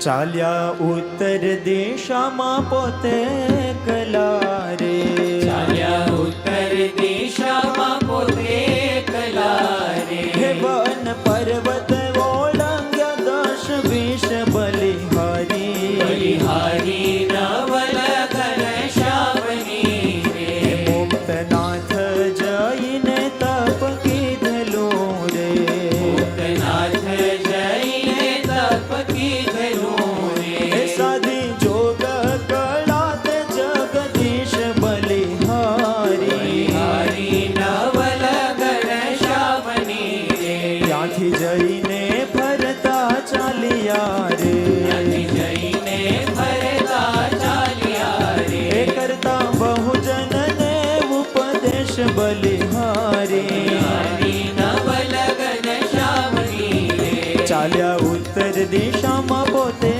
ચાલ્યા ઉત્તર દિશામાં પોતે એકલા રે, ચાલ્યા ઉત્તર દિશામાં પોતે એકલા રે. હે વન પર્વત ઓળંગ્યા 10-20 બલિહારી, બલિહારી નવલ ઘન શ્યામની રે. મુક્તનાથ જઈને તપ કીધેલું રે, મુક્તનાથ જઈને તપ કીધેલું રે. સાધી જોગ કળા તે જગદીશ બલિહારી, બલિહારી નવલ ઘન શ્યામની રે. ત્યાંથી જઈને ફરતા ચાલ્યા રે, ત્યાંથી જઈને ફરતા ચાલ્યા રે. એ કરતા બહુજનને ઉપદેશ બલિહારી, બલિહારી નવલ ઘન શ્યામની રે. ચાલ્યા ઉત્તર દિશામાં પોતે